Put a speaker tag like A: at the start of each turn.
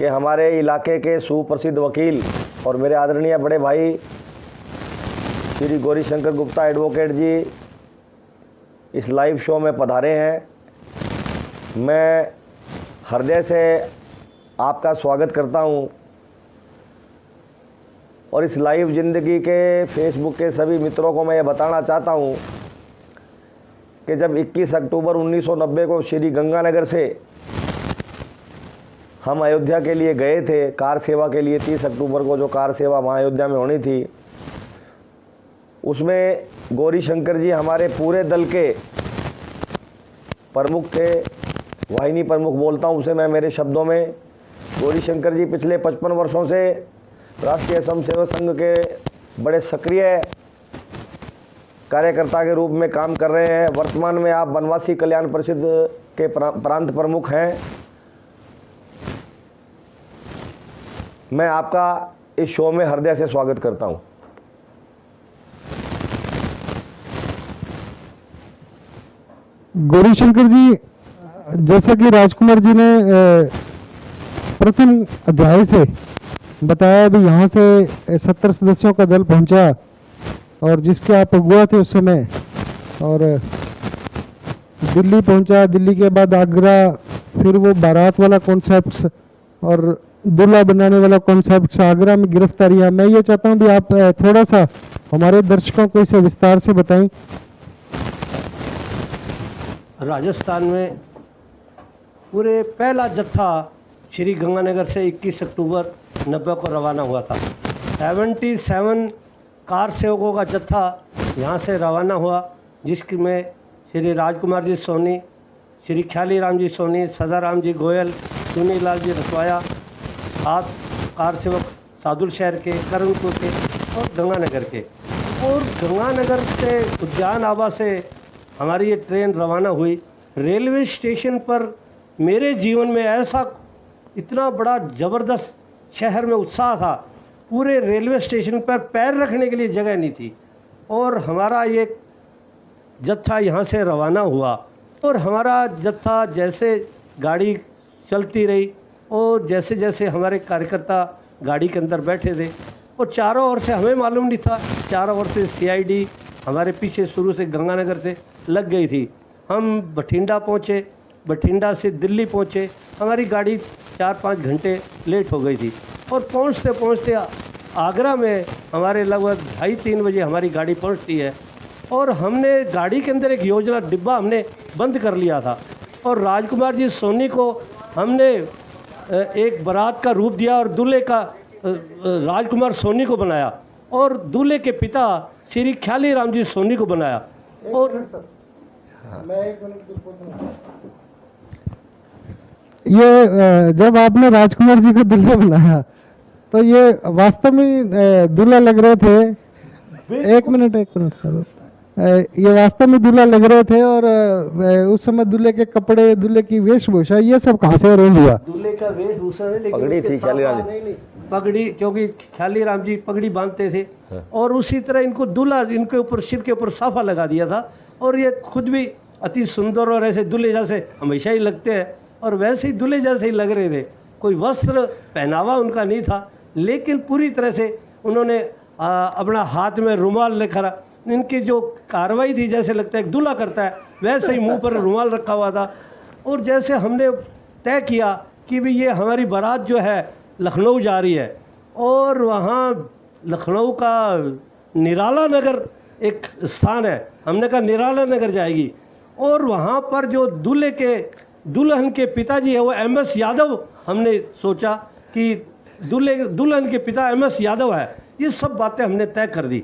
A: कि हमारे इलाके के सुप्रसिद्ध वकील और मेरे आदरणीय बड़े भाई श्री गौरीशंकर गुप्ता एडवोकेट जी इस लाइव शो में पधारे हैं। मैं हृदय से आपका स्वागत करता हूं और इस लाइव ज़िंदगी के फेसबुक के सभी मित्रों को मैं ये बताना चाहता हूं कि जब 21 अक्टूबर 1990 को श्री गंगानगर से हम अयोध्या के लिए गए थे कार सेवा के लिए, 30 अक्टूबर को जो कार सेवा वहाँ अयोध्या में होनी थी, उसमें गौरीशंकर जी हमारे पूरे दल के प्रमुख थे। वाहिनी प्रमुख बोलता हूँ उसे मैं मेरे शब्दों में। गौरीशंकर जी पिछले 55 वर्षों से राष्ट्रीय स्वयंसेवक संघ के बड़े सक्रिय कार्यकर्ता के रूप में काम कर रहे हैं। वर्तमान में आप वनवासी कल्याण परिषद के प्रांत प्रमुख हैं। मैं आपका इस शो में हृदय से स्वागत करता हूं।
B: गौरीशंकर जी, जैसा कि राजकुमार जी ने प्रथम अध्याय से बताया, भी यहाँ से 70 सदस्यों का दल पहुंचा और जिसके आप अगुआ थे उस समय, और दिल्ली पहुंचा। दिल्ली के बाद आगरा, फिर वो बारात वाला कॉन्सेप्ट और दूल्हा बनाने वाला कॉन्सेप्ट, आगरा में गिरफ्तारियां। मैं ये चाहता हूं भी आप थोड़ा सा हमारे दर्शकों को इसे विस्तार से बताएं।
C: राजस्थान में पूरे पहला जत्था श्री गंगानगर से 21 अक्टूबर 90 को रवाना हुआ था। 77 कार सेवकों का जत्था यहाँ से रवाना हुआ, जिसमें श्री राजकुमार जी सोनी, श्री ख्याली राम जी सोनी, सदाराम जी गोयल, चुनीलाल जी रसवाया, 7 कार सेवक सादुल शहर के, करणपुर के और गंगानगर के। और गंगानगर से उद्यान आबा से हमारी ये ट्रेन रवाना हुई। रेलवे स्टेशन पर मेरे जीवन में ऐसा इतना बड़ा ज़बरदस्त शहर में उत्साह था, पूरे रेलवे स्टेशन पर पैर रखने के लिए जगह नहीं थी। और हमारा ये जत्था यहाँ से रवाना हुआ और हमारा जत्था जैसे गाड़ी चलती रही और जैसे जैसे हमारे कार्यकर्ता गाड़ी के अंदर बैठे थे और चारों ओर से हमें मालूम नहीं था, चारों ओर से सीआईडी हमारे पीछे शुरू से गंगानगर से लग गई थी। हम बठिंडा पहुँचे, बठिंडा से दिल्ली पहुँचे, हमारी गाड़ी 4-5 घंटे लेट हो गई थी और पहुँचते पहुँचते आगरा में हमारे लगभग 2:30-3 बजे हमारी गाड़ी पहुँचती है। और हमने गाड़ी के अंदर एक योजना डिब्बा हमने बंद कर लिया था और राजकुमार जी सोनी को हमने एक बारात का रूप दिया और दूल्हे का राजकुमार सोनी को बनाया और दूल्हे के पिता श्री ख्याली राम जी सोनी को बनाया। और
B: ये जब आपने राजकुमार जी को दूल्हा बनाया तो ये वास्तव में दूल्हा लग रहे थे। एक मिनट सर, ये वास्तव में दूल्हा लग रहे थे और उस समय दूल्हे के कपड़े, दूल्हे की वेशभूषा, ये सब कहाँ से अरेंज हुआ?
C: दूल्हे का वेशभूषा है,
A: पगड़ी थी ख्याली राम जी,
C: पगड़ी, क्योंकि ख्याली राम जी पगड़ी बांधते थे और उसी तरह इनको दूल्हा, इनके ऊपर सिर के ऊपर साफा लगा दिया था और ये खुद भी अति सुंदर और ऐसे दूल्हे जैसे हमेशा ही लगते हैं और वैसे ही दूल्हे जैसे ही लग रहे थे। कोई वस्त्र पहनावा उनका नहीं था, लेकिन पूरी तरह से उन्होंने अपना हाथ में रुमाल लेकर, इनकी जो कार्रवाई थी जैसे लगता है एक दूल्हा करता है वैसे ही मुंह पर रुमाल रखा हुआ था। और जैसे हमने तय किया कि भी ये हमारी बारात जो है लखनऊ जा रही है और वहाँ लखनऊ का निराला नगर एक स्थान है, हमने कहा निराला नगर जाएगी और वहाँ पर जो दुल्हन के पिताजी है वो MS यादव, हमने सोचा कि दुल्हन के पिता MS यादव है। ये सब बातें हमने तय कर दी।